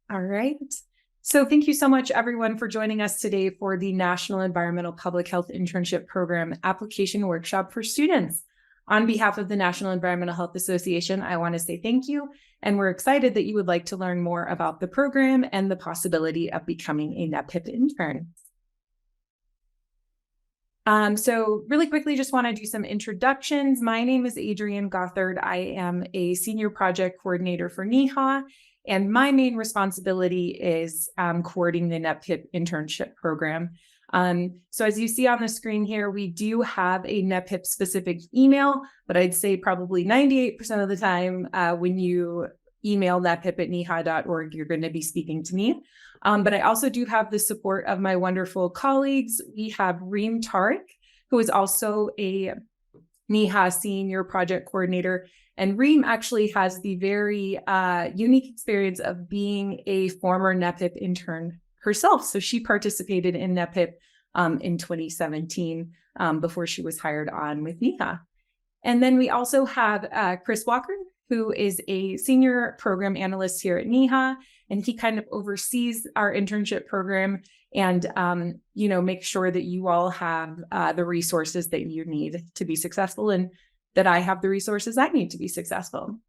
All right. So thank you so much, everyone, for joining us today for the National Environmental Public Health Internship Program Application Workshop for Students. On behalf of the National Environmental Health Association, I want to say thank you, and we're excited that you would like to learn more about the program and the possibility of becoming a NEPHIP intern. So really quickly, just want to do some introductions. My name is Adrienne Gothard. I am a senior project coordinator for NEHA, and my main responsibility is coordinating the NEPHIP internship program. So as you see on the screen here, we do have a NEPHIP specific email, but I'd say probably 98% of the time when you email nephip@neha.org, you're going to be speaking to me. But I also do have the support of my wonderful colleagues. We have Reem Tariq, who is also a NEHA senior project coordinator. And Reem actually has the very unique experience of being a former NEPHIP intern herself. So she participated in NEPHIP in 2017 before she was hired on with NEHA. And then we also have Chris Walker, who is a senior program analyst here at NEHA, and he kind of oversees our internship program and, make sure that you all have the resources that you need to be successful and that I have the resources I need to be successful.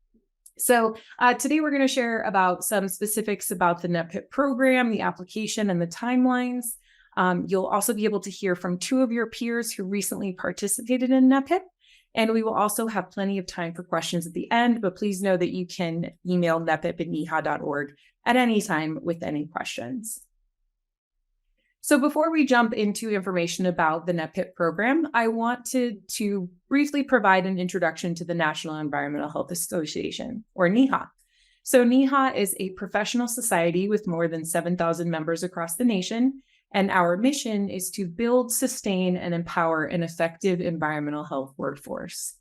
So today we're going to share about some specifics about the NEPHIP program, the application, and the timelines. You'll also be able to hear from two of your peers who recently participated in NEPHIP. And we will also have plenty of time for questions at the end, but please know that you can email nephip@neha.org at any time with any questions. So before we jump into information about the NEPHIP program, I wanted to briefly provide an introduction to the National Environmental Health Association, or NEHA. So NEHA is a professional society with more than 7,000 members across the nation, and our mission is to build, sustain, and empower an effective environmental health workforce.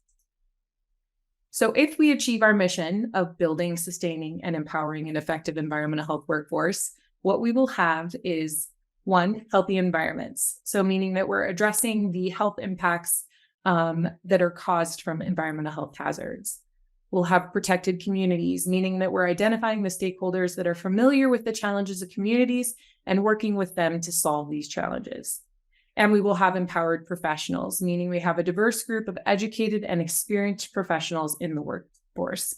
So if we achieve our mission of building, sustaining, and empowering an effective environmental health workforce, what we will have is, one, healthy environments. So meaning that we're addressing the health impacts that are caused from environmental health hazards. We'll have protected communities, meaning that we're identifying the stakeholders that are familiar with the challenges of communities and working with them to solve these challenges. And we will have empowered professionals, meaning we have a diverse group of educated and experienced professionals in the workforce.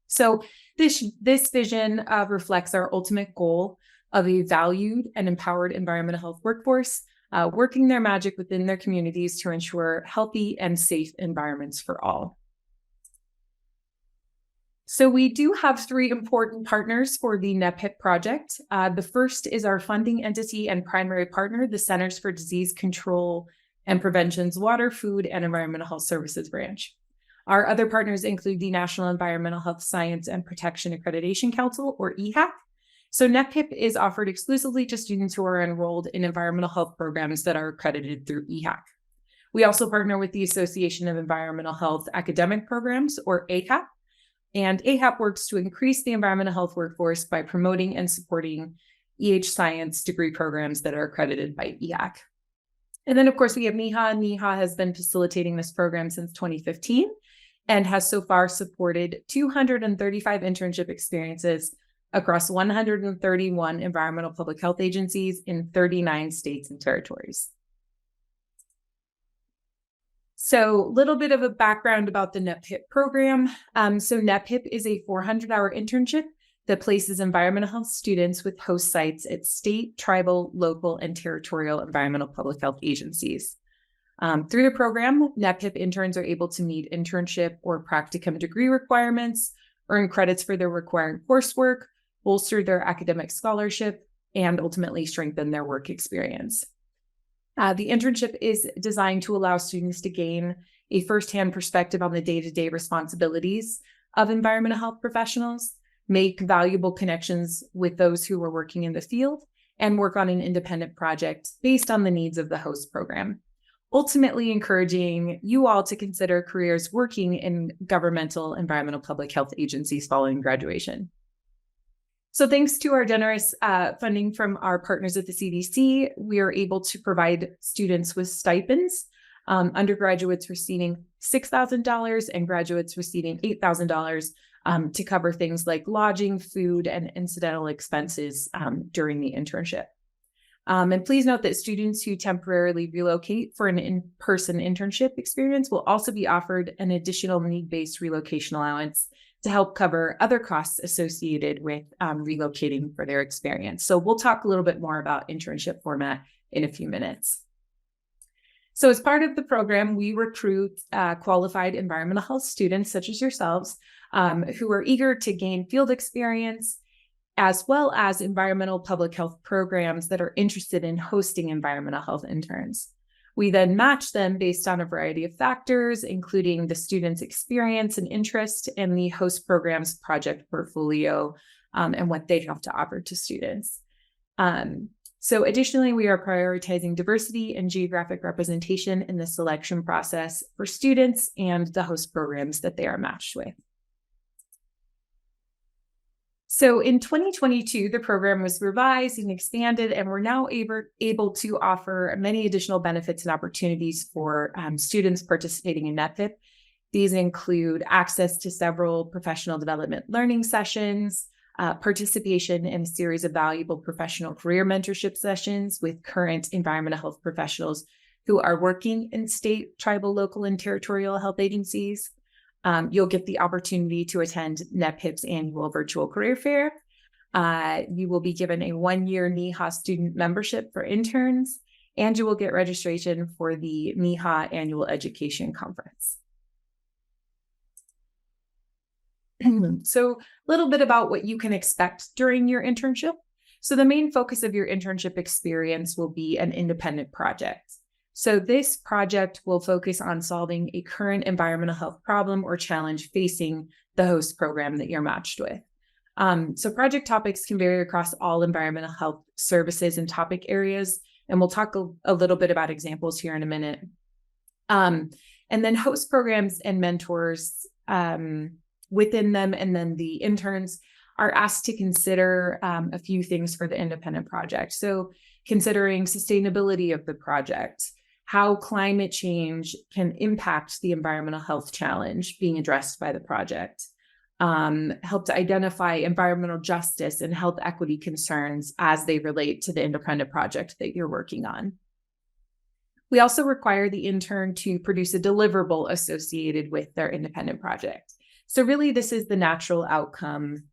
So this vision reflects our ultimate goal of a valued and empowered environmental health workforce, working their magic within their communities to ensure healthy and safe environments for all. So we do have three important partners for the NEPHIP project. The first is our funding entity and primary partner, the Centers for Disease Control and Prevention's Water, Food, and Environmental Health Services branch. Our other partners include the National Environmental Health Science and Protection Accreditation Council, or EHAC. So NEPHIP is offered exclusively to students who are enrolled in environmental health programs that are accredited through EHAC. We also partner with the Association of Environmental Health Academic Programs, or AHAP. And AHAP works to increase the environmental health workforce by promoting and supporting science degree programs that are accredited by EHAC. And then, of course, we have NEHA. NEHA has been facilitating this program since 2015 and has so far supported 235 internship experiences across 131 environmental public health agencies in 39 states and territories. So a little bit of a background about the NEPHIP program. So NEPHIP is a 400-hour internship that places environmental health students with host sites at state, tribal, local, and territorial environmental public health agencies. Through the program, NEPHIP interns are able to meet internship or practicum degree requirements, earn credits for their required coursework, bolster their academic scholarship, and ultimately strengthen their work experience. The internship is designed to allow students to gain a firsthand perspective on the day-to-day responsibilities of environmental health professionals, make valuable connections with those who are working in the field, and work on an independent project based on the needs of the host program, ultimately encouraging you all to consider careers working in governmental environmental public health agencies following graduation. So thanks to our generous funding from our partners at the CDC, we are able to provide students with stipends undergraduates receiving $6,000 and graduates receiving $8,000 to cover things like lodging, food, and incidental expenses during the internship. And please note that students who temporarily relocate for an in-person internship experience will also be offered an additional need-based relocation allowance to help cover other costs associated with relocating for their experience. So we'll talk a little bit more about internship format in a few minutes. So as part of the program, we recruit qualified environmental health students such as yourselves who are eager to gain field experience, as well as environmental public health programs that are interested in hosting environmental health interns. We then match them based on a variety of factors, including the student's experience and interest and the host program's project portfolio and what they have to offer to students. So additionally, we are prioritizing diversity and geographic representation in the selection process for students and the host programs that they are matched with. So in 2022, the program was revised and expanded, and we're now able to offer many additional benefits and opportunities for students participating in NEPHIP. These include access to several professional development learning sessions, participation in a series of valuable professional career mentorship sessions with current environmental health professionals who are working in state, tribal, local, and territorial health agencies. You'll get the opportunity to attend NEPHIP's annual virtual career fair. You will be given a one-year NEHA student membership for interns, and you will get registration for the NEHA annual education conference. So a little bit about what you can expect during your internship. So the main focus of your internship experience will be an independent project. So this project will focus on solving a current environmental health problem or challenge facing the host program that you're matched with. So project topics can vary across all environmental health services and topic areas, and we'll talk a little bit about examples here in a minute. And then host programs and mentors within them, and then the interns are asked to consider a few things for the independent project. So considering sustainability of the project, how climate change can impact the environmental health challenge being addressed by the project, help to identify environmental justice and health equity concerns as they relate to the independent project that you're working on. We also require the intern to produce a deliverable associated with their independent project. So really, this is the natural outcome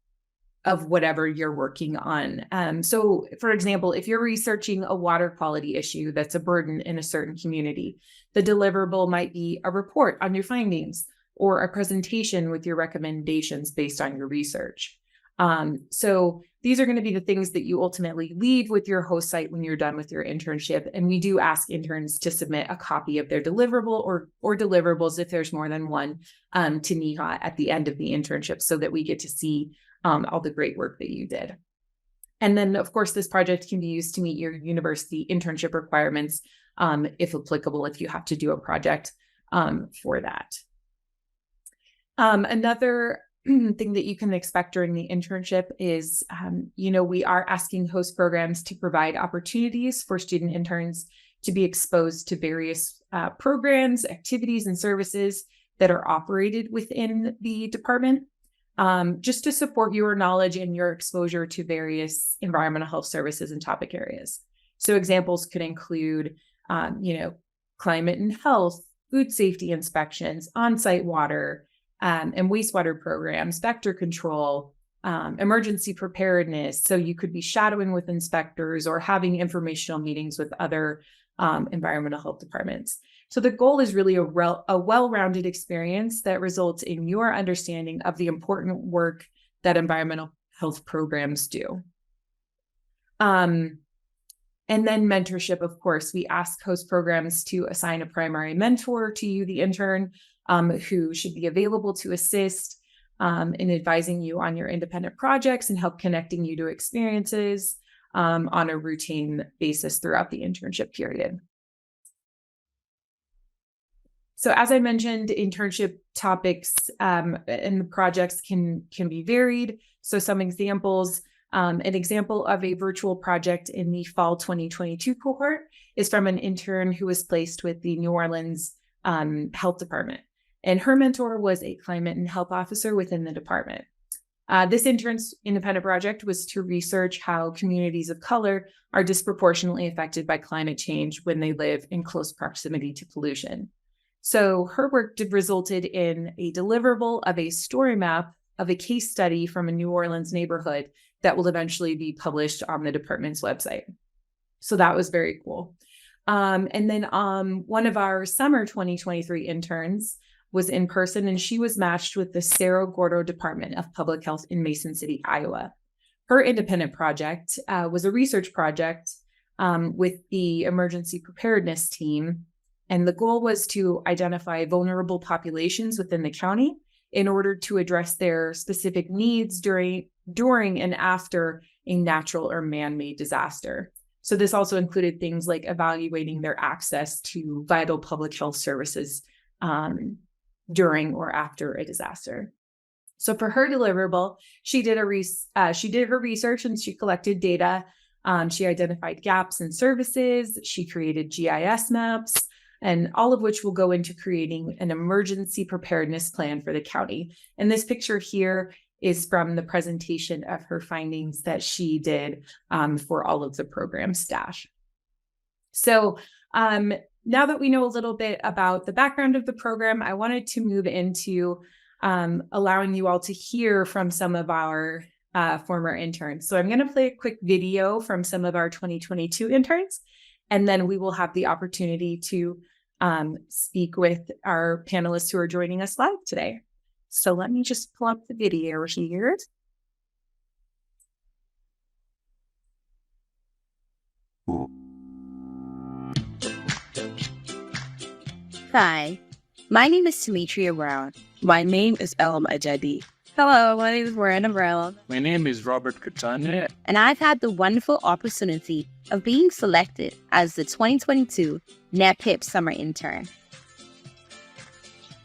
of whatever you're working on. So for example, if you're researching a water quality issue that's a burden in a certain community, the deliverable might be a report on your findings or a presentation with your recommendations based on your research. So these are going to be the things that you ultimately leave with your host site when you're done with your internship. And we do ask interns to submit a copy of their deliverable or deliverables, if there's more than one, to NEHA at the end of the internship so that we get to see all the great work that you did. And then, of course, this project can be used to meet your university internship requirements, if applicable, if you have to do a project for that. Another thing that you can expect during the internship is, we are asking host programs to provide opportunities for student interns to be exposed to various programs, activities, and services that are operated within the department. Just to support your knowledge and your exposure to various environmental health services and topic areas. So examples could include, climate and health, food safety inspections, on-site water and wastewater programs, vector control, emergency preparedness. So you could be shadowing with inspectors or having informational meetings with other environmental health departments. So the goal is really a well-rounded experience that results in your understanding of the important work that environmental health programs do. And then mentorship, of course, we ask host programs to assign a primary mentor to you, the intern, who should be available to assist in advising you on your independent projects and help connecting you to experiences on a routine basis throughout the internship period. So as I mentioned, internship topics and the projects can be varied. So some examples, an example of a virtual project in the fall 2022 cohort is from an intern who was placed with the New Orleans Health Department. And her mentor was a climate and health officer within the department. This intern's independent project was to research how communities of color are disproportionately affected by climate change when they live in close proximity to pollution. So her work resulted in a deliverable of a story map of a case study from a New Orleans neighborhood that will eventually be published on the department's website. So that was very cool. And then one of our summer 2023 interns was in person, and she was matched with the Cerro Gordo Department of Public Health in Mason City, Iowa. Her independent project was a research project with the emergency preparedness team. And the goal was to identify vulnerable populations within the county in order to address their specific needs during and after a natural or man-made disaster. So this also included things like evaluating their access to vital public health services during or after a disaster. So for her deliverable, she did her research and she collected data. She identified gaps in services. She created GIS maps, and all of which will go into creating an emergency preparedness plan for the county. And this picture here is from the presentation of her findings that she did for all of the program staff. So now that we know a little bit about the background of the program, I wanted to move into allowing you all to hear from some of our former interns. So I'm going to play a quick video from some of our 2022 interns, and then we will have the opportunity to speak with our panelists who are joining us live today. So let me just pull up the video here. Hi, my name is Demetria Brown. My name is Elam Ajadi. Hello, my name is Miranda Brown. My name is Robert Katane. And I've had the wonderful opportunity of being selected as the 2022 NEPHIP summer intern.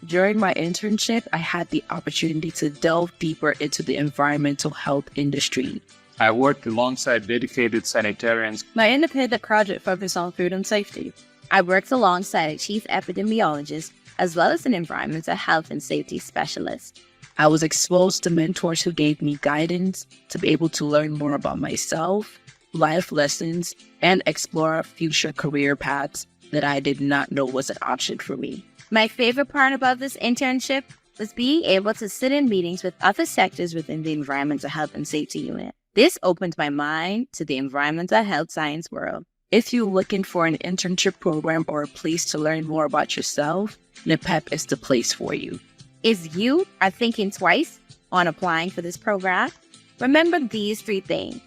During my internship, I had the opportunity to delve deeper into the environmental health industry. I worked alongside dedicated sanitarians. My independent project focused on food and safety. I worked alongside a chief epidemiologist as well as an environmental health and safety specialist. I was exposed to mentors who gave me guidance to be able to learn more about myself, life lessons, and explore future career paths that I did not know was an option for me. My favorite part about this internship was being able to sit in meetings with other sectors within the environmental health and safety unit. This opened my mind to the environmental health science world. If you're looking for an internship program or a place to learn more about yourself, NEPHIP is the place for you. If you are thinking twice on applying for this program, remember these 3 things: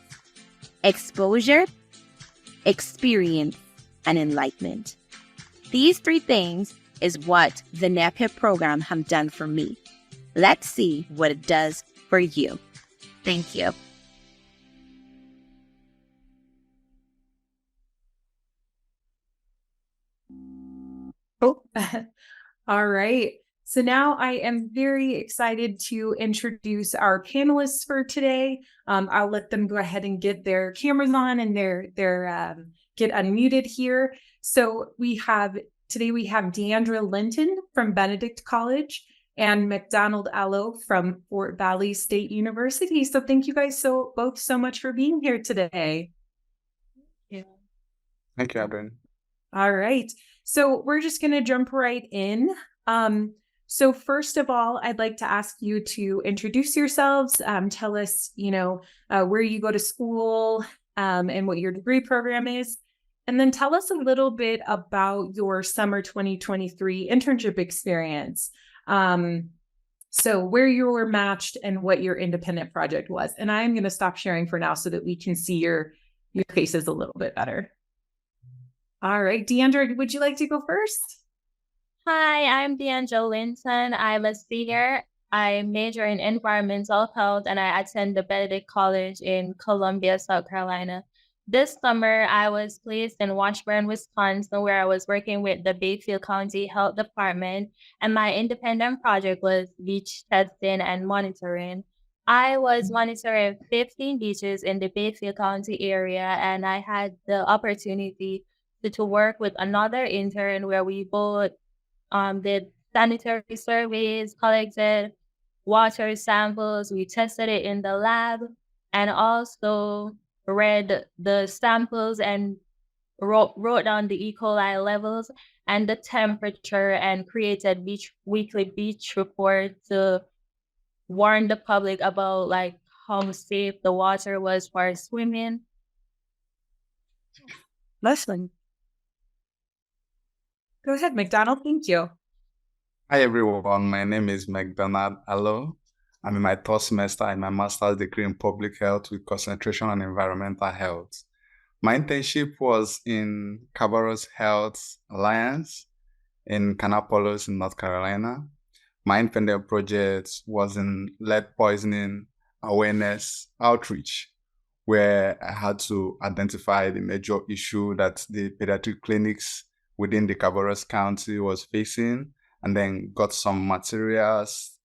exposure, experience, and enlightenment. These 3 things is what the NEPHIP program have done for me. Let's see what it does for you. Thank you. Oh, all right. So now I am very excited to introduce our panelists for today. I'll let them go ahead and get their cameras on and their get unmuted here. So today we have Deandra Linton from Benedict College and McDonald Allo from Fort Valley State University. So thank you guys both so much for being here today. Yeah. Thank you, Adrian. All right. So we're just going to jump right in. So first of all, I'd like to ask you to introduce yourselves, tell us, where you go to school and what your degree program is, and then tell us a little bit about your summer 2023 internship experience. So where you were matched and what your independent project was. And I'm going to stop sharing for now so that we can see your faces a little bit better. All right, Deandra, would you like to go first? Hi, I'm Deandra Linton. I'm a senior. I major in environmental health and I attend the Benedict College in Columbia, South Carolina. This summer, I was placed in Washburn, Wisconsin, where I was working with the Bayfield County Health Department, and my independent project was beach testing and monitoring. I was monitoring 15 beaches in the Bayfield County area, and I had the opportunity to work with another intern where we both did sanitary surveys, collected water samples, we tested it in the lab, and also read the samples and wrote down the E. coli levels and the temperature and created weekly beach report to warn the public about like how safe the water was for swimming. Lesson. Go ahead, McDonald. Thank you. Hi everyone, my name is McDonald Allo. I'm in my third semester in my master's degree in public health with concentration on environmental health. My internship was in Cabarrus Health Alliance in Kannapolis in North Carolina. My independent project was in lead poisoning awareness outreach, where I had to identify the major issue that the pediatric clinics within the Cabarrus County was facing, and then got some materials,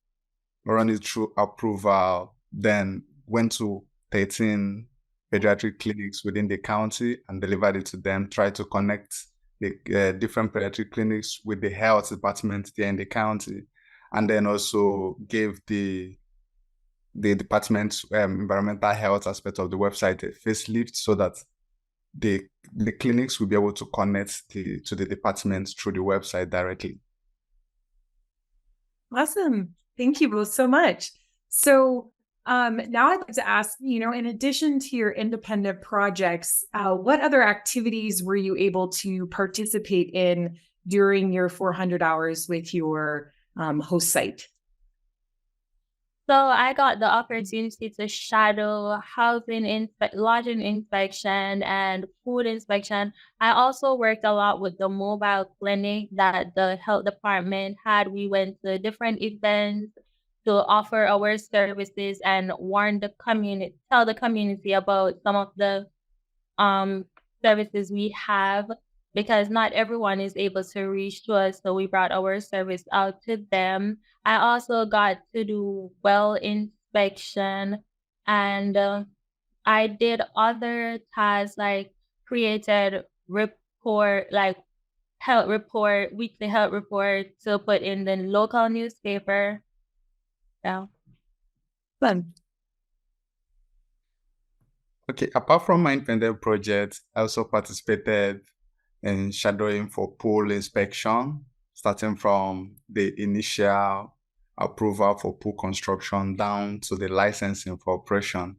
run it through approval, then went to 13 pediatric clinics within the county and delivered it to them, tried to connect the different pediatric clinics with the health department there in the county, and then also gave the department's environmental health aspect of the website a facelift so that the clinics will be able to connect to the department through the website directly. Awesome. Thank you both so much. So now I'd like to ask, in addition to your independent projects, what other activities were you able to participate in during your 400 hours with your host site? So I got the opportunity to shadow lodging inspection and food inspection. I also worked a lot with the mobile clinic that the health department had. We went to different events to offer our services and tell the community about some of the services we have, because not everyone is able to reach to us. So we brought our service out to them. I also got to do well inspection, and I did other tasks like created weekly health report to put in the local newspaper. Yeah. Fun. Okay, apart from my independent project, I also participated in shadowing for pool inspection, starting from the initial approval for pool construction down to the licensing for operation.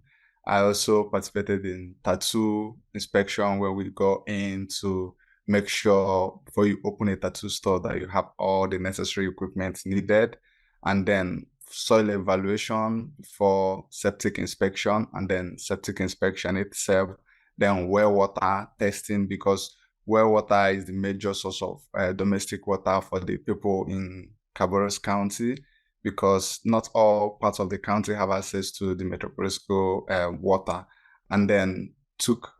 I also participated in tattoo inspection, where we go in to make sure before you open a tattoo store that you have all the necessary equipment needed, and then soil evaluation for septic inspection, and then septic inspection itself, then well water testing, because well water is the major source of domestic water for the people in Cabarrus County, because not all parts of the county have access to the metropolitan water. And then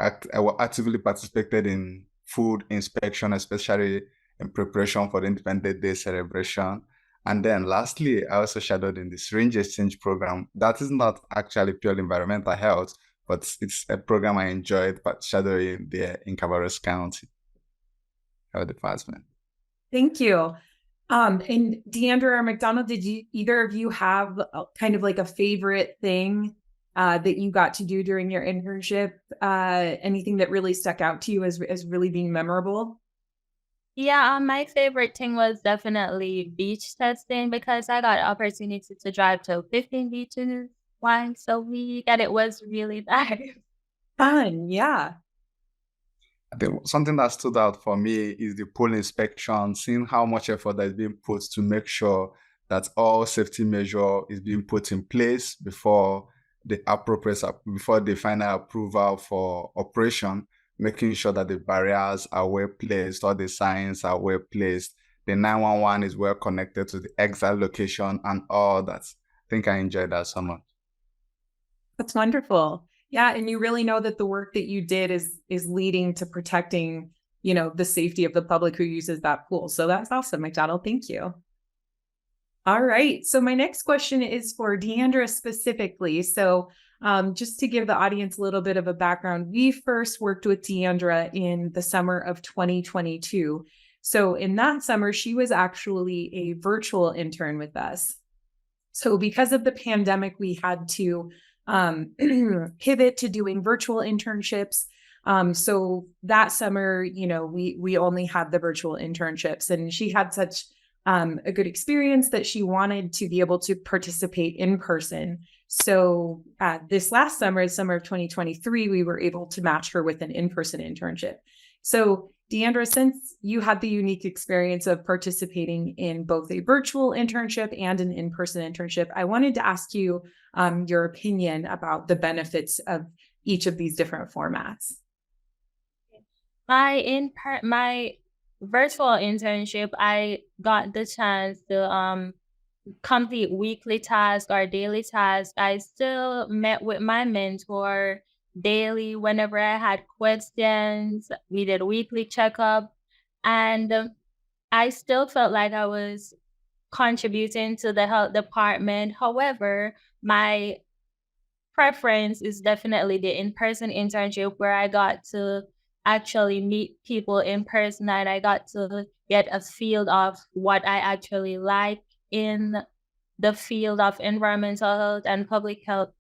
actively participated in food inspection, especially in preparation for the Independence Day celebration. And then lastly, I also shadowed in the syringe exchange program. That is not actually purely environmental health, but it's a program I enjoyed shadowing there in Cabarrus County health department. Thank you. And Deandra or McDonald, did either of you have kind of like a favorite thing that you got to do during your internship? Anything that really stuck out to you as really being memorable? Yeah, my favorite thing was definitely beach testing, because I got an opportunity to drive to 15 beaches once a week, and it was really nice. Fun, yeah. I think something that stood out for me is the pool inspection, seeing how much effort that is being put to make sure that all safety measure is being put in place before the final approval for operation, making sure that the barriers are well placed, all the signs are well placed, the 911 is well connected to the exact location, and all that. I think I enjoyed that so much. That's wonderful. Yeah, and you really know that the work that you did is leading to protecting, the safety of the public who uses that pool. So that's awesome, McDonald. Thank you. All right. So my next question is for Deandra specifically. So Just to give the audience a little bit of a background, we first worked with Deandra in the summer of 2022. So in that summer, she was actually a virtual intern with us. So because of the pandemic, we had to pivot to doing virtual internships. So that summer, we only had the virtual internships, and she had such a good experience that she wanted to be able to participate in person. So this last summer, summer of 2023, we were able to match her with an in-person internship. So Deandra, since you had the unique experience of participating in both a virtual internship and an in-person internship, I wanted to ask you your opinion about the benefits of each of these different formats. My virtual internship, I got the chance to complete weekly tasks or daily tasks. I still met with my mentor daily whenever I had questions. We did weekly checkup, and I still felt like I was contributing to the health department. However, my preference is definitely the in-person internship, where I got to actually meet people in person and I got to get a feel of what I actually like in the field of environmental health and public health.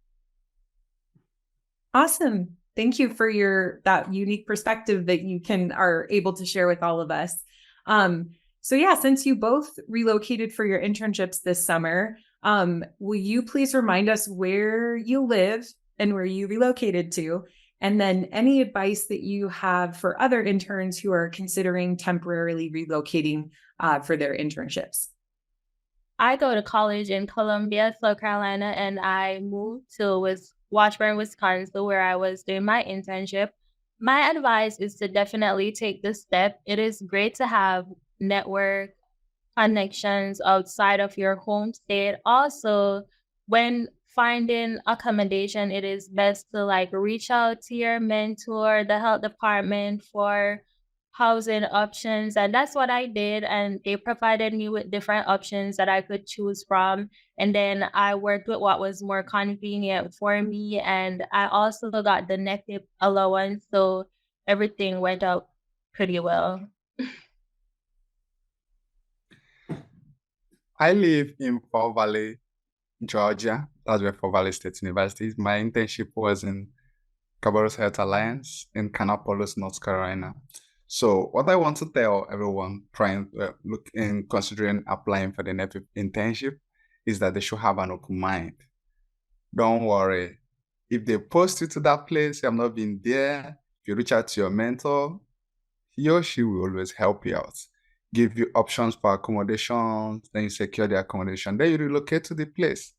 Awesome. Thank you for that unique perspective that you are able to share with all of us. So yeah, since you both relocated for your internships this summer, will you please remind us where you live and where you relocated to? And then any advice that you have for other interns who are considering temporarily relocating for their internships? I go to college in Columbia, South Carolina, and I moved to Washburn, Wisconsin, where I was doing my internship. My advice is to definitely take this step. It is great to have network connections outside of your home state. Also, when finding accommodation, it is best to reach out to your mentor, the health department, for housing options. And that's what I did. And they provided me with different options that I could choose from. And then I worked with what was more convenient for me. And I also got the NEPHIP allowance. So everything went out pretty well. I live in Fall Valley, Georgia. That's where Fall Valley State University is. My internship was in Cabarrus Health Alliance in Kannapolis, North Carolina. So what I want to tell everyone trying to look in considering applying for the NEPHIP internship is that they should have an open mind. Don't worry. If they post you to that place, you have not been there, if you reach out to your mentor, he or she will always help you out. Give you options for accommodations, then you secure the accommodation, then you relocate to the place.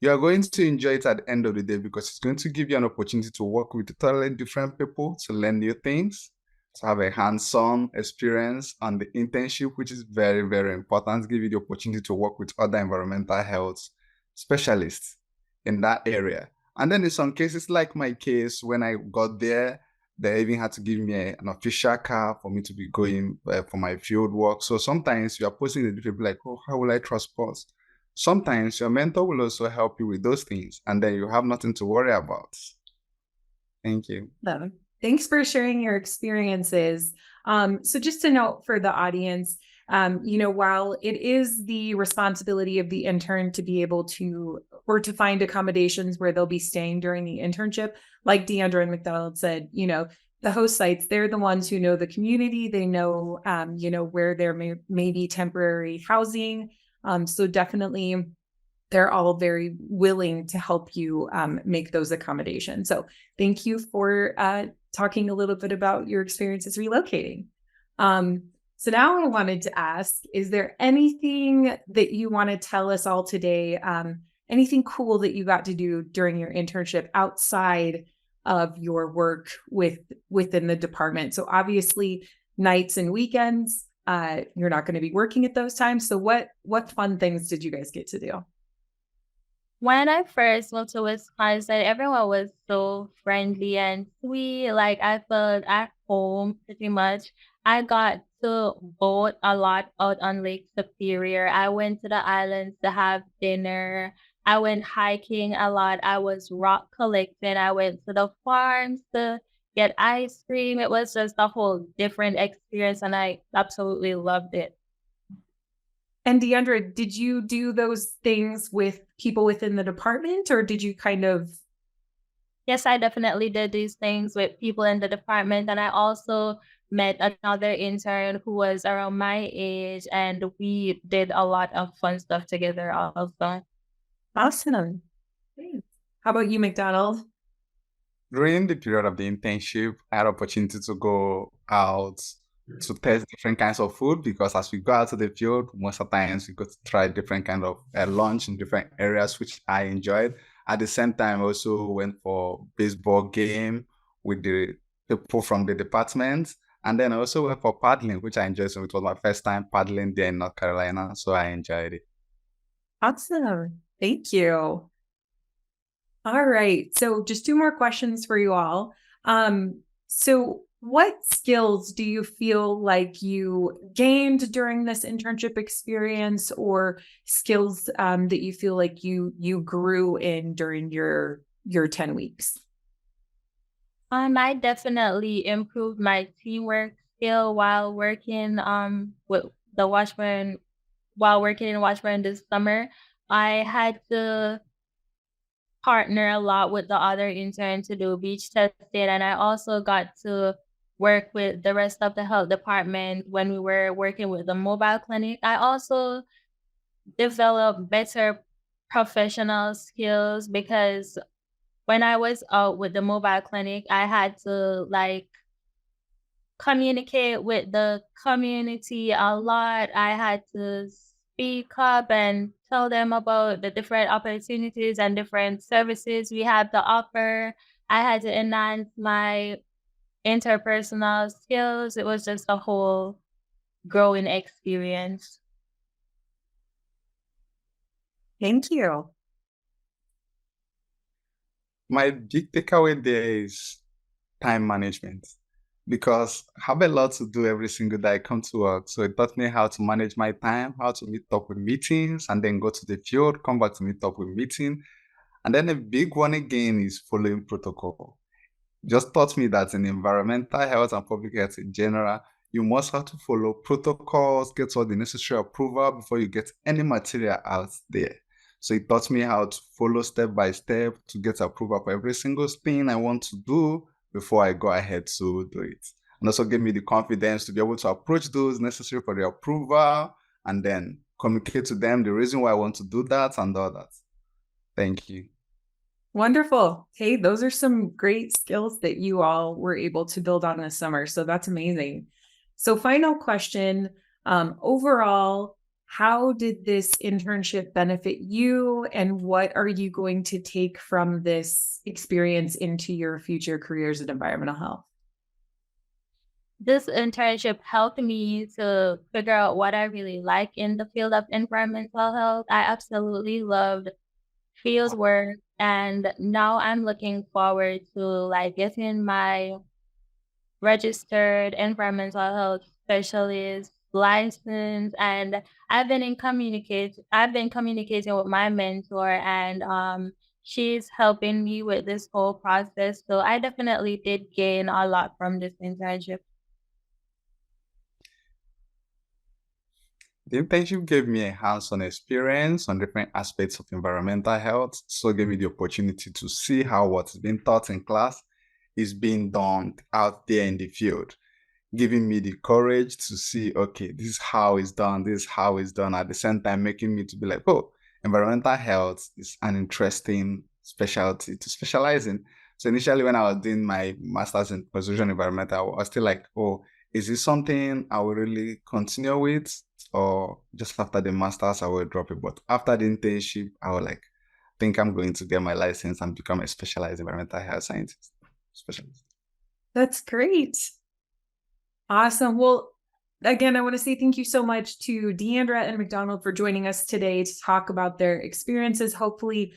You are going to enjoy it at the end of the day because it's going to give you an opportunity to work with totally different people, to learn new things, to have a hands-on experience on the internship, which is very, very important. Give you the opportunity to work with other environmental health specialists in that area. And then in some cases, like my case, when I got there, they even had to give me an official car for me to be going for my field work. So sometimes you are posting the different like, oh, how will I transport? Sometimes your mentor will also help you with those things, and then you have nothing to worry about. Thank you. Thanks for sharing your experiences. So just to note for the audience, while it is the responsibility of the intern to be able to, or to find accommodations where they'll be staying during the internship, like Deandra and McDonald said, the host sites, they're the ones who know the community. They know, where there may be temporary housing. So definitely they're all very willing to help you make those accommodations. So thank you for talking a little bit about your experiences relocating. So now I wanted to ask, is there anything that you want to tell us all today? Anything cool that you got to do during your internship outside of your work within the department? So obviously nights and weekends, you're not going to be working at those times. So what fun things did you guys get to do? When I first moved to Wisconsin, everyone was so friendly and sweet. I felt at home pretty much. I got to boat a lot out on Lake Superior. I went to the islands to have dinner. I went hiking a lot. I was rock collecting. I went to the farms to get ice cream. It was just a whole different experience, and I absolutely loved it. And Deandra, did you do those things with people within the department, or did you kind of? Yes, I definitely did these things with people in the department, and I also met another intern who was around my age, and we did a lot of fun stuff together also. Awesome. Thanks. How about you, McDonald? During the period of the internship, I had opportunity to go out to test different kinds of food because as we go out to the field, most of the times we go to try different kind of lunch in different areas, which I enjoyed. At the same time, I also went for baseball game with the people from the department. And then I also went for paddling, which I enjoyed. So it was my first time paddling there in North Carolina. So I enjoyed it. Awesome. Thank you. All right. So just two more questions for you all. So what skills do you feel like you gained during this internship experience, or skills that you feel like you grew in during your 10 weeks? I definitely improved my teamwork skill while working with the Washburn while working in Washburn this summer. I had to partner a lot with the other interns to do beach testing, and I also got to work with the rest of the health department when we were working with the mobile clinic. I also developed better professional skills because when I was out with the mobile clinic, I had to like communicate with the community a lot. I had to speak up and tell them about the different opportunities and different services we had to offer. I had to enhance my interpersonal skills. It was just a whole growing experience. Thank you. My big takeaway there is time management because I have a lot to do every single day I come to work. So it taught me how to manage my time, how to meet up with meetings, and then go to the field, come back to meet up with meeting. And then a big one again is following protocol. Just taught me that in environmental health and public health in general, you must have to follow protocols, get all the necessary approval before you get any material out there. So it taught me how to follow step by step to get approval for every single thing I want to do before I go ahead to do it. And also gave me the confidence to be able to approach those necessary for the approval and then communicate to them the reason why I want to do that and all that. Thank you. Wonderful. Hey, those are some great skills that you all were able to build on this summer. So that's amazing. So final question, overall, how did this internship benefit you, and what are you going to take from this experience into your future careers in environmental health? This internship helped me to figure out what I really like in the field of environmental health. I absolutely loved field work, and now I'm looking forward to like getting my registered environmental health specialist license. And I've been communicating with my mentor, and she's helping me with this whole process. So I definitely did gain a lot from this internship. The internship gave me a hands-on experience on different aspects of environmental health, so it gave me the opportunity to see how what's being taught in class is being done out there in the field, giving me the courage to see, okay, this is how it's done, this is how it's done, at the same time making me to be like, oh, environmental health is an interesting specialty to specialize in. So initially when I was doing my master's in conservation environmental, I was still like, oh, is this something I will really continue with? Or just after the master's, I will drop it. But after the internship, I was like, think I'm going to get my license and become a specialized environmental health scientist. Specialist. That's great. Awesome. Well, again, I want to say thank you so much to Deandra and McDonald for joining us today to talk about their experiences. Hopefully,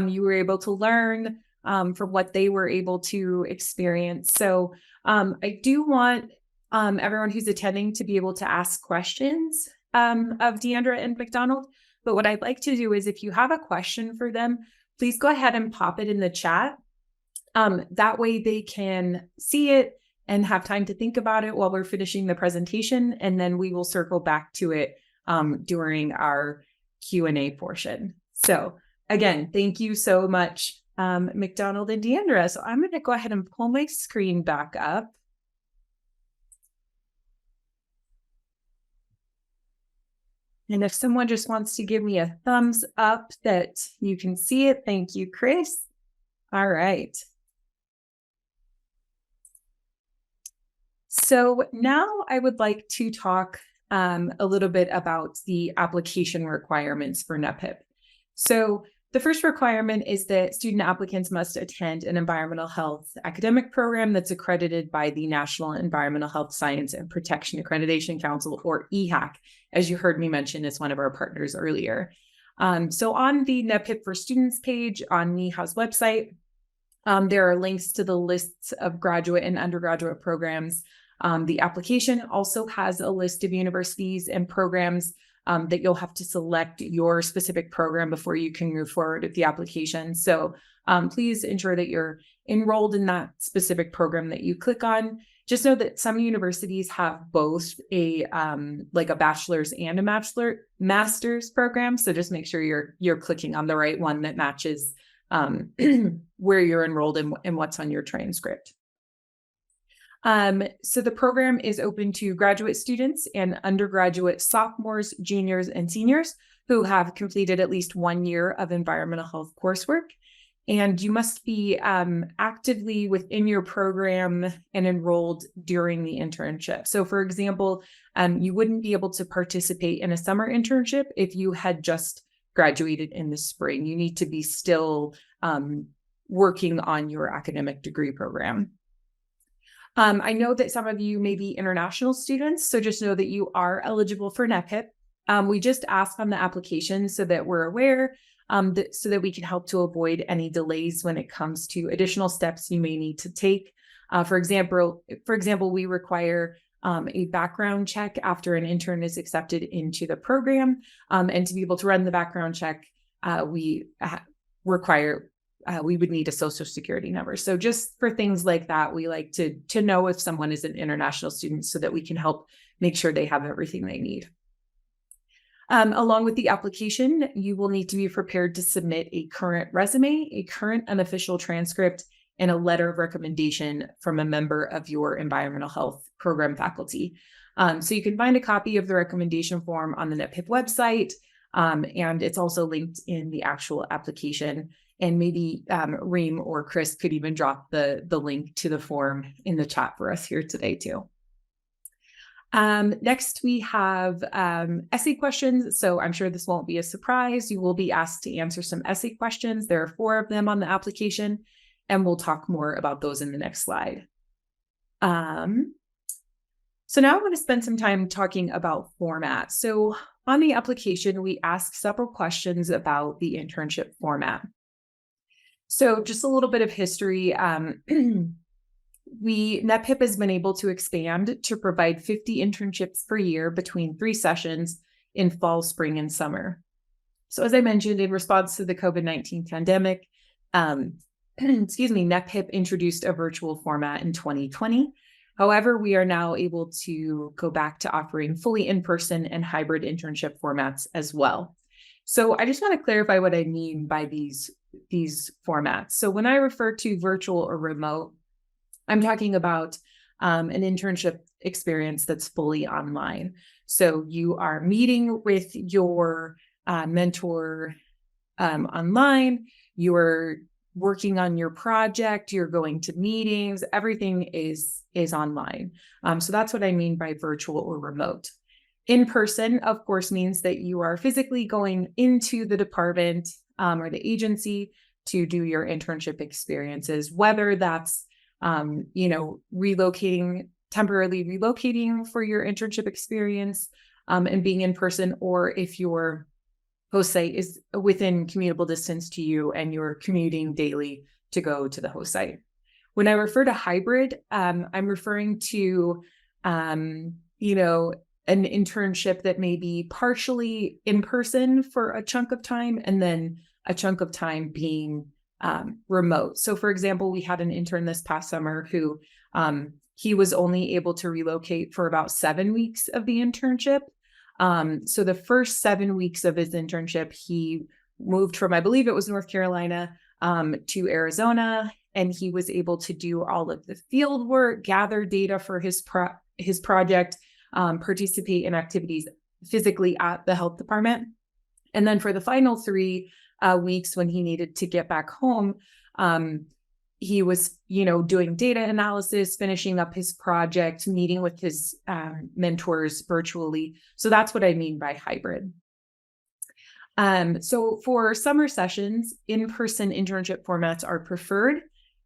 you were able to learn from what they were able to experience. So I do want everyone who's attending to be able to ask questions of Deandra and McDonald. But what I'd like to do is if you have a question for them, please go ahead and pop it in the chat. That way they can see it and have time to think about it while we're finishing the presentation. And then we will circle back to it during our Q&A portion. So again, thank you so much, McDonald and Deandra. So I'm going to go ahead and pull my screen back up. And if someone just wants to give me a thumbs up that you can see it, thank you, Chris. All right. So now I would like to talk a little bit about the application requirements for NEPHIP. So the first requirement is that student applicants must attend an environmental health academic program that's accredited by the National Environmental Health Science and Protection Accreditation Council, or EHAC, as you heard me mention, is one of our partners earlier. So on the NEPHIP for Students page on NEHA's website, there are links to the lists of graduate and undergraduate programs. The application also has a list of universities and programs that you'll have to select your specific program before you can move forward with the application. So please ensure that you're enrolled in that specific program that you click on. Just know that some universities have both a like a bachelor's and a master's program. So just make sure you're clicking on the right one that matches where you're enrolled and what's on your transcript. So the program is open to graduate students and undergraduate sophomores, juniors, and seniors who have completed at least 1 year of environmental health coursework. And you must be actively within your program and enrolled during the internship. So for example, you wouldn't be able to participate in a summer internship if you had just graduated in the spring. You need to be still working on your academic degree program. I know that some of you may be international students, so just know that you are eligible for NEPHIP. We just ask on the application so that we're aware, so that we can help to avoid any delays when it comes to additional steps you may need to take. For example, we require a background check after an intern is accepted into the program, and to be able to run the background check, we would need a social security number. So just for things like that, we like to know if someone is an international student so that we can help make sure they have everything they need. Along with the application, you will need to be prepared to submit a current resume, a current unofficial transcript, and a letter of recommendation from a member of your environmental health program faculty. So you can find a copy of the recommendation form on the NEPHIP website, and it's also linked in the actual application. And maybe Reem or Chris could even drop the link to the form in the chat for us here today too. Next, we have essay questions. So I'm sure this won't be a surprise. You will be asked to answer some essay questions. There are 4 of them on the application, and we'll talk more about those in the next slide. So now I'm going to spend some time talking about format. So on the application, we ask several questions about the internship format. So just a little bit of history. NEPHIP has been able to expand to provide 50 internships per year between 3 sessions in fall, spring, and summer. So as I mentioned, in response to the COVID-19 pandemic, NEPHIP introduced a virtual format in 2020. However, we are now able to go back to offering fully in-person and hybrid internship formats as well. So I just want to clarify what I mean by these formats. So when I refer to virtual or remote, I'm talking about an internship experience that's fully online. So you are meeting with your mentor online, you're working on your project, you're going to meetings, everything is online. So that's what I mean by virtual or remote. In person, of course, means that you are physically going into the department or the agency to do your internship experiences, whether that's, temporarily relocating for your internship experience and being in person, or if your host site is within commutable distance to you and you're commuting daily to go to the host site. When I refer to hybrid, I'm referring to, an internship that may be partially in person for a chunk of time, and then a chunk of time being remote. So for example, we had an intern this past summer who he was only able to relocate for about 7 weeks of the internship. So the first 7 weeks of his internship, he moved from, I believe it was North Carolina, to Arizona, and he was able to do all of the field work, gather data for his project, participate in activities physically at the health department. And then for the final 3 weeks, when he needed to get back home, he was, doing data analysis, finishing up his project, meeting with his mentors virtually. So that's what I mean by hybrid. So for summer sessions, in-person internship formats are preferred.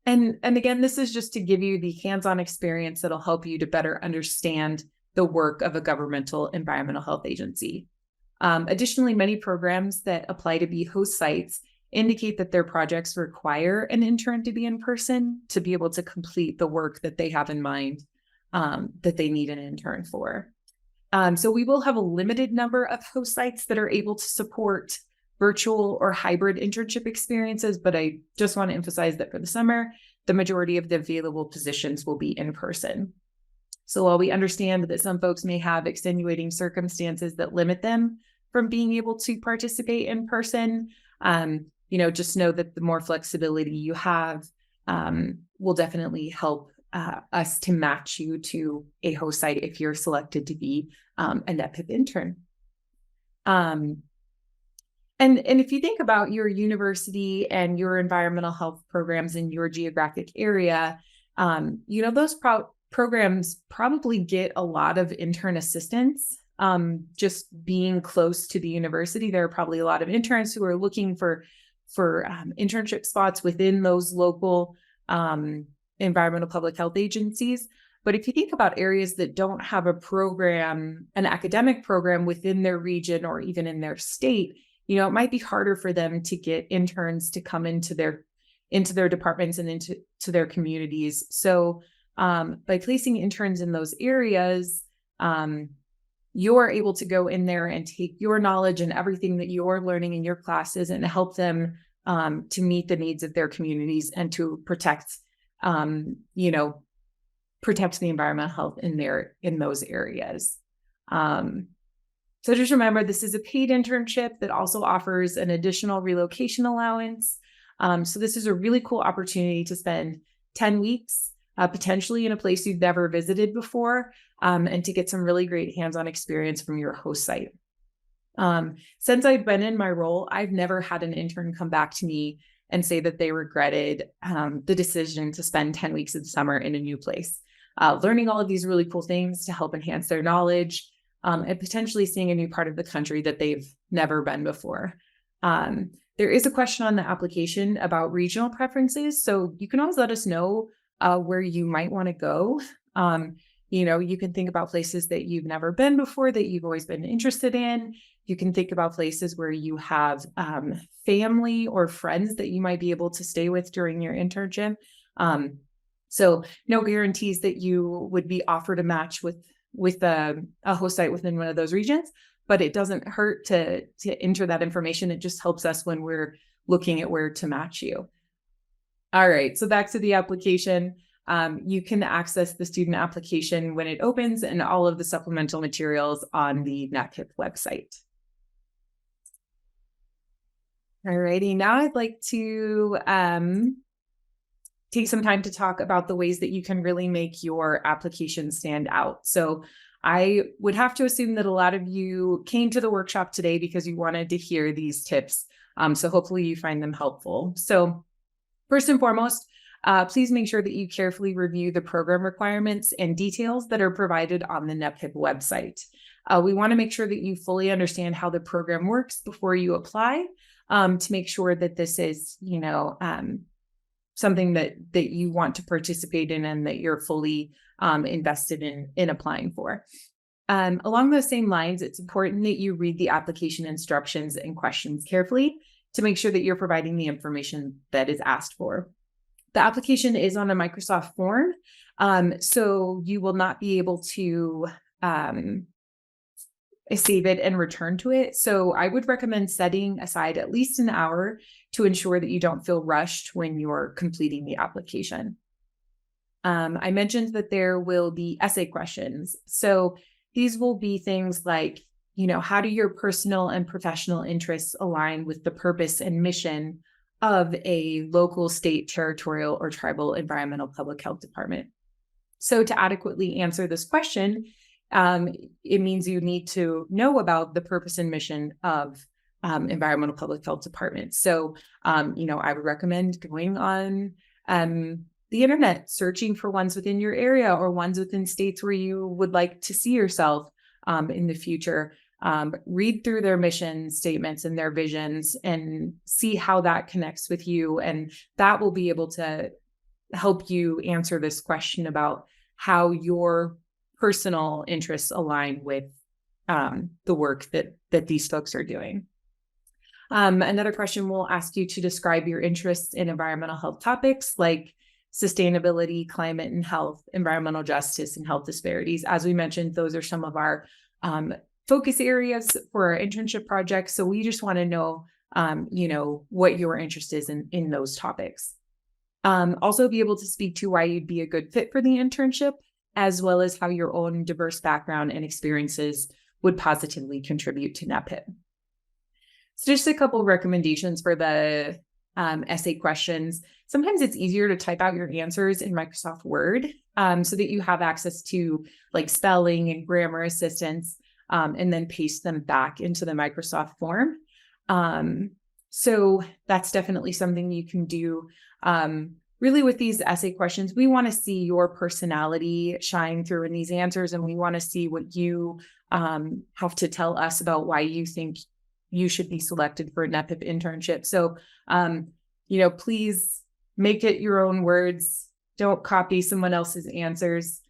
And again, this is just to give you the hands-on experience that'll help you to better understand the work of a governmental environmental health agency. Additionally, many programs that apply to be host sites indicate that their projects require an intern to be in person to be able to complete the work that they have in mind that they need an intern for. So we will have a limited number of host sites that are able to support virtual or hybrid internship experiences, but I just want to emphasize that for the summer, the majority of the available positions will be in person. So while we understand that some folks may have extenuating circumstances that limit them from being able to participate in person, just know that the more flexibility you have will definitely help us to match you to a host site if you're selected to be a NEPHIP intern. And if you think about your university and your environmental health programs in your geographic area, those programs probably get a lot of intern assistance. Just being close to the university, there are probably a lot of interns who are looking for internship spots within those local environmental public health agencies. But if you think about areas that don't have a program, an academic program within their region or even in their state, it might be harder for them to get interns to come into their departments and into their communities. So by placing interns in those areas, you're able to go in there and take your knowledge and everything that you're learning in your classes and help them to meet the needs of their communities and to protect the environmental health in those areas. So just remember, this is a paid internship that also offers an additional relocation allowance. So this is a really cool opportunity to spend 10 weeks potentially in a place you've never visited before, and to get some really great hands-on experience from your host site. Since I've been in my role, I've never had an intern come back to me and say that they regretted the decision to spend 10 weeks of the summer in a new place, learning all of these really cool things to help enhance their knowledge, and potentially seeing a new part of the country that they've never been before. There is a question on the application about regional preferences, so you can always let us know where you might want to go. You can think about places that you've never been before that you've always been interested in. You can think about places where you have family or friends that you might be able to stay with during your internship. So no guarantees that you would be offered a match with a host site within one of those regions, but it doesn't hurt to enter that information. It just helps us when we're looking at where to match you. All right, so back to the application. You can access the student application when it opens and all of the supplemental materials on the NEPHIP website. All righty, now I'd like to take some time to talk about the ways that you can really make your application stand out. So I would have to assume that a lot of you came to the workshop today because you wanted to hear these tips. So hopefully you find them helpful. So first and foremost, please make sure that you carefully review the program requirements and details that are provided on the NEPHIP website. We want to make sure that you fully understand how the program works before you apply, to make sure that this is, something that you want to participate in and that you're fully invested in applying for. Along those same lines, it's important that you read the application instructions and questions carefully to make sure that you're providing the information that is asked for. The application is on a Microsoft form, so you will not be able to save it and return to it. So I would recommend setting aside at least an hour to ensure that you don't feel rushed when you're completing the application. I mentioned that there will be essay questions. So these will be things like, how do your personal and professional interests align with the purpose and mission of a local, state, territorial, or tribal environmental public health department? So to adequately answer this question, it means you need to know about the purpose and mission of environmental public health departments. So, I would recommend going on the internet, searching for ones within your area or ones within states where you would like to see yourself in the future. Read through their mission statements and their visions and see how that connects with you. And that will be able to help you answer this question about how your personal interests align with the work that these folks are doing. Another question will ask you to describe your interests in environmental health topics like sustainability, climate and health, environmental justice, and health disparities. As we mentioned, those are some of our focus areas for our internship projects. So we just want to know, what your interest is in those topics. Also be able to speak to why you'd be a good fit for the internship, as well as how your own diverse background and experiences would positively contribute to NEPHIP. So just a couple of recommendations for the essay questions. Sometimes it's easier to type out your answers in Microsoft Word so that you have access to like spelling and grammar assistance and then paste them back into the Microsoft form. So that's definitely something you can do. Really with these essay questions, we want to see your personality shine through in these answers, and we want to see what you have to tell us about why you think you should be selected for a NEPHIP internship. So, please make it your own words. Don't copy someone else's answers.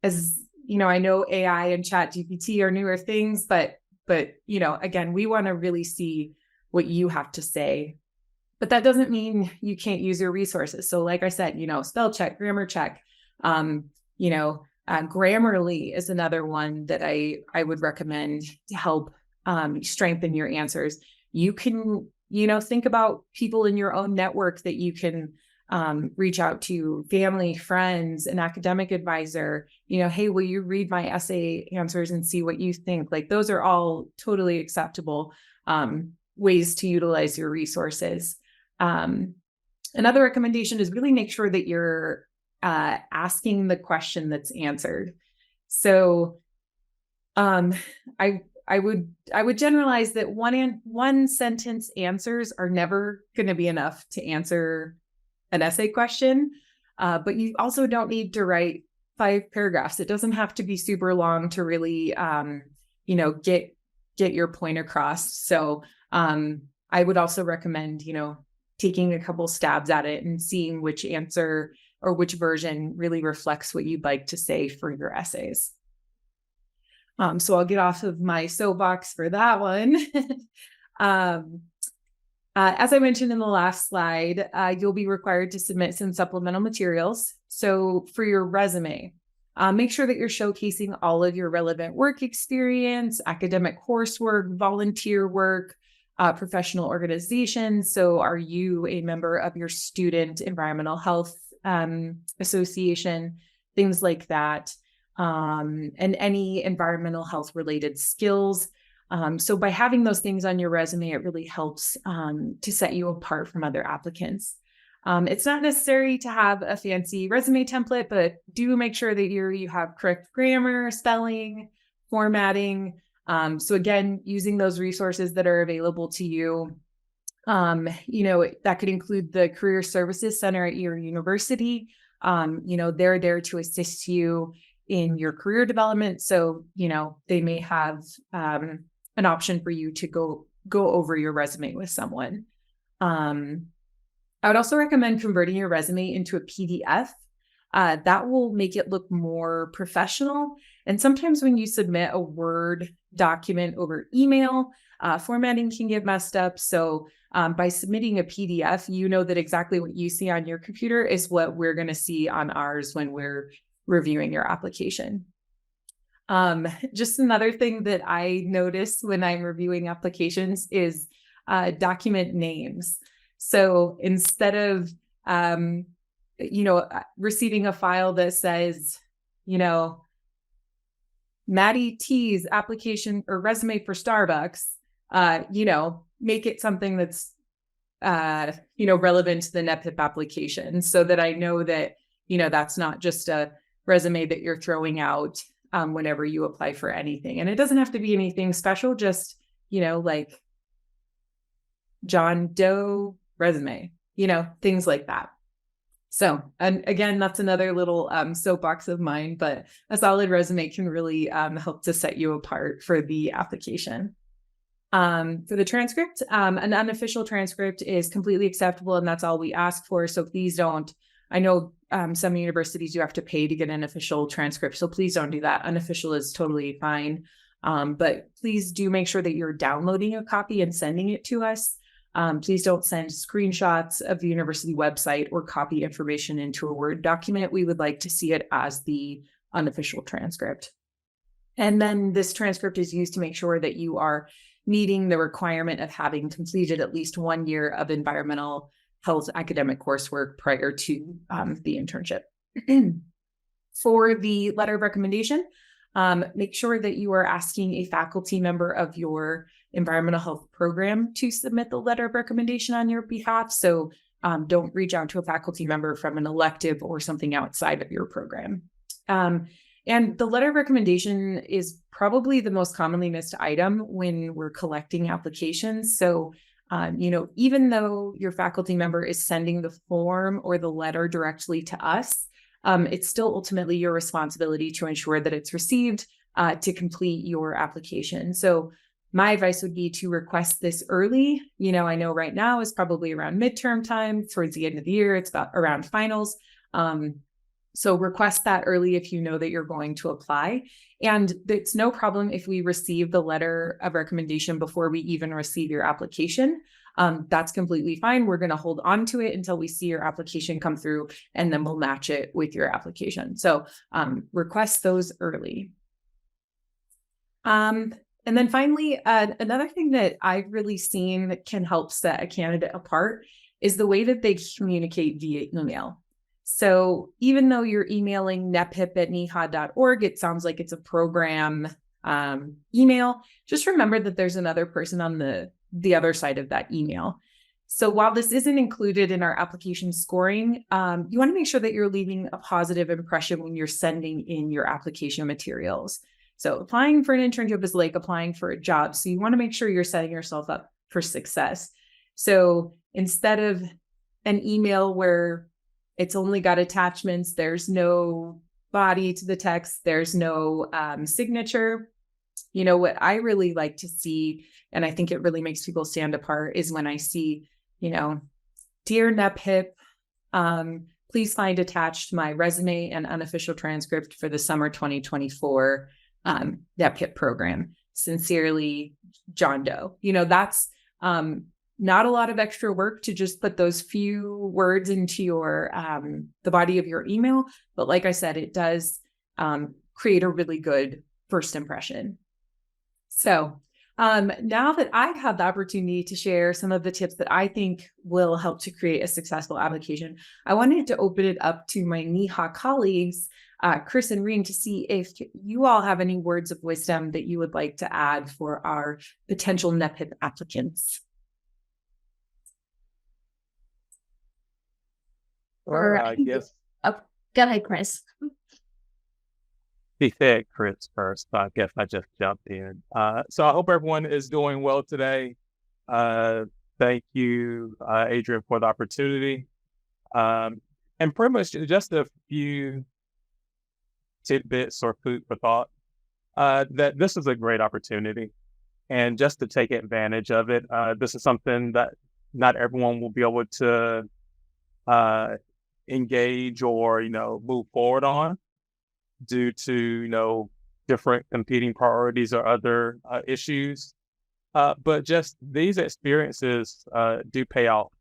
As I know AI and ChatGPT are newer things, but again, we want to really see what you have to say. But that doesn't mean you can't use your resources. So like I said, spell check, grammar check, Grammarly is another one that I would recommend to help strengthen your answers. You can, think about people in your own network that you can reach out to, family, friends, an academic advisor, hey, will you read my essay answers and see what you think? Like those are all totally acceptable ways to utilize your resources. Another recommendation is really make sure that you're asking the question that's answered. So I would generalize that one sentence answers are never going to be enough to answer an essay question, but you also don't need to write 5 paragraphs. It doesn't have to be super long to really, get your point across. So I would also recommend, taking a couple stabs at it and seeing which answer or which version really reflects what you'd like to say for your essays. So I'll get off of my soapbox for that one. As I mentioned in the last slide, you'll be required to submit some supplemental materials. So for your resume, make sure that you're showcasing all of your relevant work experience, academic coursework, volunteer work, professional organizations. So are you a member of your student environmental health association, things like that, and any environmental health related skills. So by having those things on your resume, it really helps to set you apart from other applicants. It's not necessary to have a fancy resume template, but do make sure that you have correct grammar, spelling, formatting. So again, using those resources that are available to you, that could include the Career Services Center at your university. They're there to assist you in your career development. So, they may have an option for you to go over your resume with someone. I would also recommend converting your resume into a PDF. That will make it look more professional. And sometimes when you submit a Word document over email, formatting can get messed up. So by submitting a PDF, you know that exactly what you see on your computer is what we're going to see on ours when we're reviewing your application. Just another thing that I notice when I'm reviewing applications is document names. So instead of receiving a file that says, Maddie T's application or resume for Starbucks, make it something that's relevant to the NEPHIP application, so that I know that, that's not just a resume that you're throwing out whenever you apply for anything. And it doesn't have to be anything special, just, like John Doe resume, things like that. So, and again, that's another little soapbox of mine, but a solid resume can really help to set you apart for the application. For the transcript, an unofficial transcript is completely acceptable, and that's all we ask for. So please don't, I know some universities you have to pay to get an official transcript, so please don't do that. Unofficial is totally fine. But please do make sure that you're downloading a copy and sending it to us. Please don't send screenshots of the university website or copy information into a Word document. We would like to see it as the unofficial transcript. And then this transcript is used to make sure that you are meeting the requirement of having completed at least 1 year of environmental health academic coursework prior to the internship. For the letter of recommendation, make sure that you are asking a faculty member of your environmental health program to submit the letter of recommendation on your behalf. So don't reach out to a faculty member from an elective or something outside of your program. And the letter of recommendation is probably the most commonly missed item when we're collecting applications. So, even though your faculty member is sending the form or the letter directly to us, it's still ultimately your responsibility to ensure that it's received to complete your application. So my advice would be to request this early. I know right now is probably around midterm time, towards the end of the year, it's about around finals. So request that early if you know that you're going to apply. And it's no problem if we receive the letter of recommendation before we even receive your application. That's completely fine. We're going to hold on to it until we see your application come through, and then we'll match it with your application. So request those early. And then finally, another thing that I've really seen that can help set a candidate apart is the way that they communicate via email. So even though you're emailing nephip@neha.org, it sounds like it's a program email. Just remember that there's another person on the other side of that email. So while this isn't included in our application scoring, you want to make sure that you're leaving a positive impression when you're sending in your application materials. So applying for an internship is like applying for a job. So you want to make sure you're setting yourself up for success. So instead of an email where it's only got attachments, there's no body to the text, there's no signature. What I really like to see, and I think it really makes people stand apart, is when I see, Dear NEPHIP, please find attached my resume and unofficial transcript for the summer 2024 NEPHIP program. Sincerely, John Doe. That's not a lot of extra work to just put those few words into your the body of your email. But like I said, it does create a really good first impression. So now that I've had the opportunity to share some of the tips that I think will help to create a successful application, I wanted to open it up to my NEHA colleagues, Chris and Reen, to see if you all have any words of wisdom that you would like to add for our potential NEPHIP applicants. I guess. Oh, go ahead, Chris. He said Chris first, so I guess I just jumped in. So I hope everyone is doing well today. Thank you, Adrian, for the opportunity. And pretty much just a few tidbits or food for thought, that this is a great opportunity. And just to take advantage of it, this is something that not everyone will be able to engage or, move forward on due to, different competing priorities or other issues. But just these experiences do pay off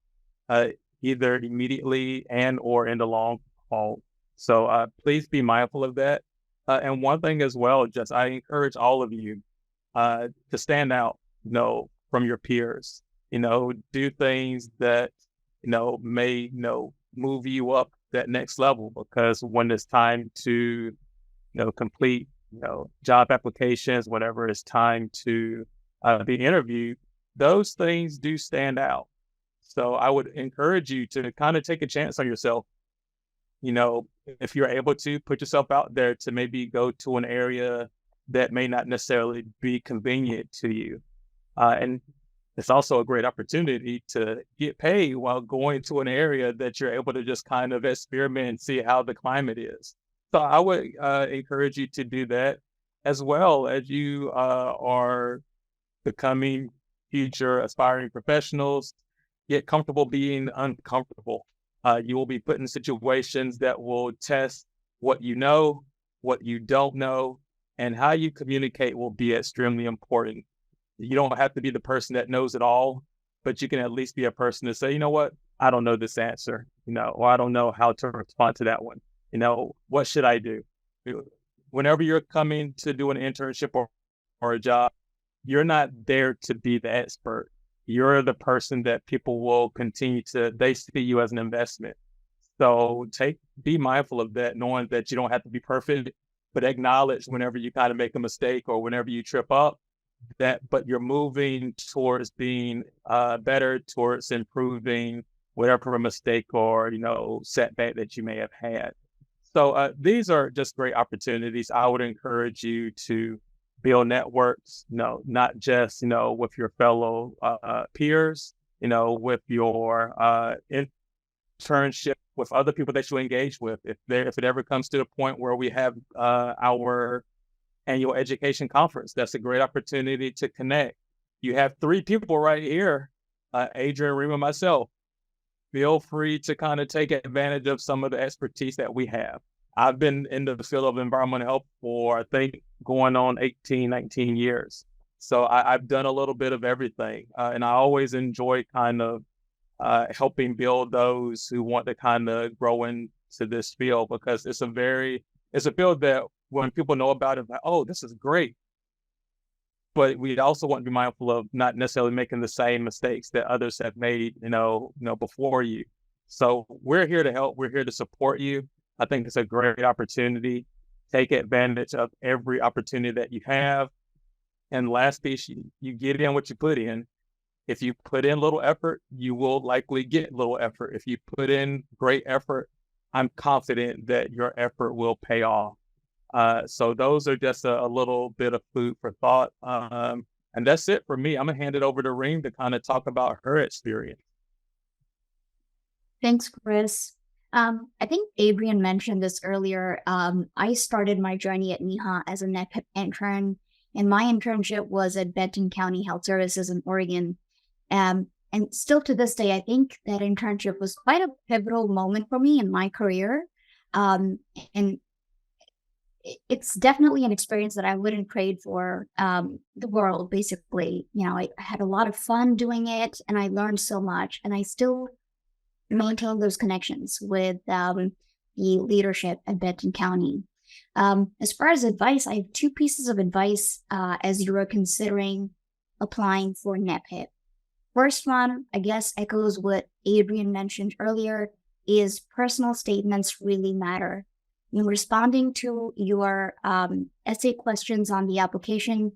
either immediately and or in the long haul. So please be mindful of that. And one thing as well, just I encourage all of you to stand out, from your peers. Do things that may move you up that next level. Because when it's time to complete job applications, whenever it's time to be interviewed, those things do stand out. So I would encourage you to kind of take a chance on yourself. If you're able to put yourself out there to maybe go to an area that may not necessarily be convenient to you. And it's also a great opportunity to get paid while going to an area that you're able to just kind of experiment and see how the climate is. So I would encourage you to do that, as well as you are becoming future aspiring professionals. Get comfortable being uncomfortable. You will be put in situations that will test what you know, what you don't know, and how you communicate will be extremely important. You don't have to be the person that knows it all, but you can at least be a person to say, you know what, I don't know this answer, or I don't know how to respond to that one. What should I do? Whenever you're coming to do an internship or a job, you're not there to be the expert. You're the person that people will they see you as an investment. So be mindful of that, knowing that you don't have to be perfect, but acknowledge whenever you kind of make a mistake or whenever you trip up, but you're moving towards being better, towards improving whatever mistake or, setback that you may have had. So these are just great opportunities. I would encourage you to build networks, not just, with your fellow peers, with your internship, with other people that you engage with. If it ever comes to the point where we have our annual education conference, that's a great opportunity to connect. You have 3 people right here, Adrian, Rima, myself. Feel free to kind of take advantage of some of the expertise that we have. I've been in the field of environmental health for, I think, going on 18, 19 years. So I've done a little bit of everything. And I always enjoy kind of helping build those who want to kind of grow into this field, because it's a field that when people know about it, like, oh, this is great. But we also want to be mindful of not necessarily making the same mistakes that others have made, before you. So we're here to help. We're here to support you. I think it's a great opportunity. Take advantage of every opportunity that you have. And last piece, you get in what you put in. If you put in little effort, you will likely get little effort. If you put in great effort, I'm confident that your effort will pay off. So those are just a little bit of food for thought. And that's it for me. I'm going to hand it over to Reem to kind of talk about her experience. Thanks, Chris. I think Adrian mentioned this earlier. I started my journey at NEHA as a NEPHIP intern, and my internship was at Benton County Health Services in Oregon. And still to this day, I think that internship was quite a pivotal moment for me in my career. And it's definitely an experience that I wouldn't trade for the world, basically. I had a lot of fun doing it, and I learned so much, and I still maintain those connections with the leadership at Benton County. As far as advice, I have 2 pieces of advice as you are considering applying for NEPHIP. First one, I guess, echoes what Adrian mentioned earlier, is personal statements really matter. In responding to your essay questions on the application,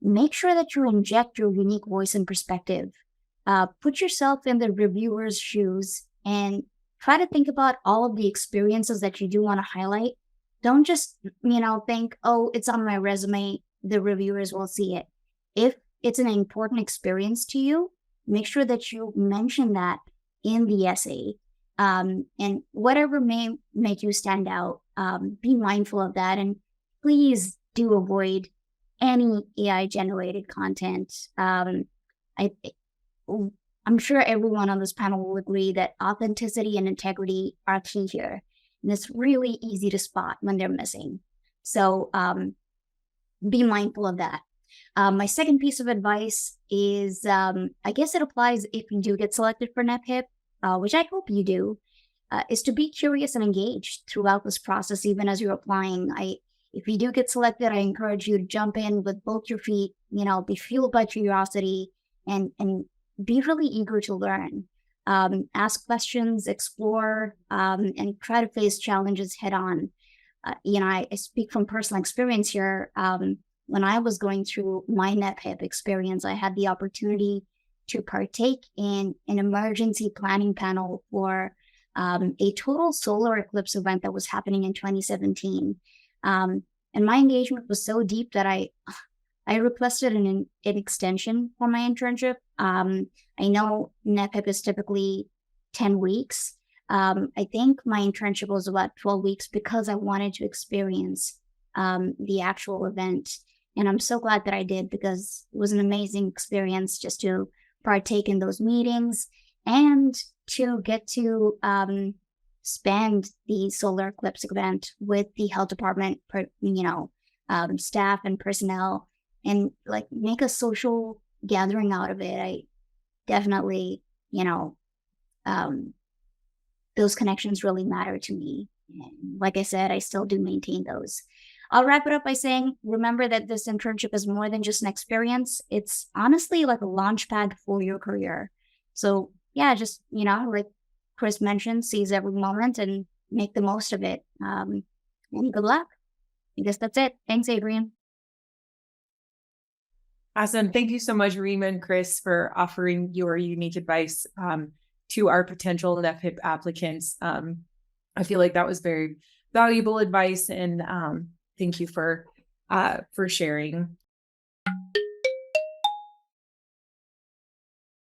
make sure that you inject your unique voice and perspective. Put yourself in the reviewer's shoes and try to think about all of the experiences that you do want to highlight. Don't just, think, oh, it's on my resume, the reviewers will see it. If it's an important experience to you, make sure that you mention that in the essay. And whatever may make you stand out, be mindful of that. And please do avoid any AI-generated content. I'm sure everyone on this panel will agree that authenticity and integrity are key here. And it's really easy to spot when they're missing. So be mindful of that. My second piece of advice is, I guess it applies if you do get selected for NEPHIP, which I hope you do, is to be curious and engaged throughout this process, even as you're applying. if you do get selected, I encourage you to jump in with both your feet, be fueled by curiosity and be really eager to learn. Ask questions, explore, and try to face challenges head on. I speak from personal experience here. When I was going through my NEPHIP experience, I had the opportunity to partake in an emergency planning panel for a total solar eclipse event that was happening in 2017. And my engagement was so deep that I requested an extension for my internship. I know NEPHIP is typically 10 weeks. I think my internship was about 12 weeks because I wanted to experience the actual event. And I'm so glad that I did, because it was an amazing experience just to partake in those meetings and to get to spend the solar eclipse event with the health department, staff and personnel, and like make a social gathering out of it. I definitely, those connections really matter to me. And like I said, I still do maintain those. I'll wrap it up by saying, remember that this internship is more than just an experience. It's honestly like a launch pad for your career. So yeah, just, like Chris mentioned, seize every moment and make the most of it. And good luck. I guess that's it. Thanks, Adrian. Awesome. Thank you so much, Rima and Chris, for offering your unique advice to our potential NEPHIP applicants. I feel like that was very valuable advice, and thank you for sharing.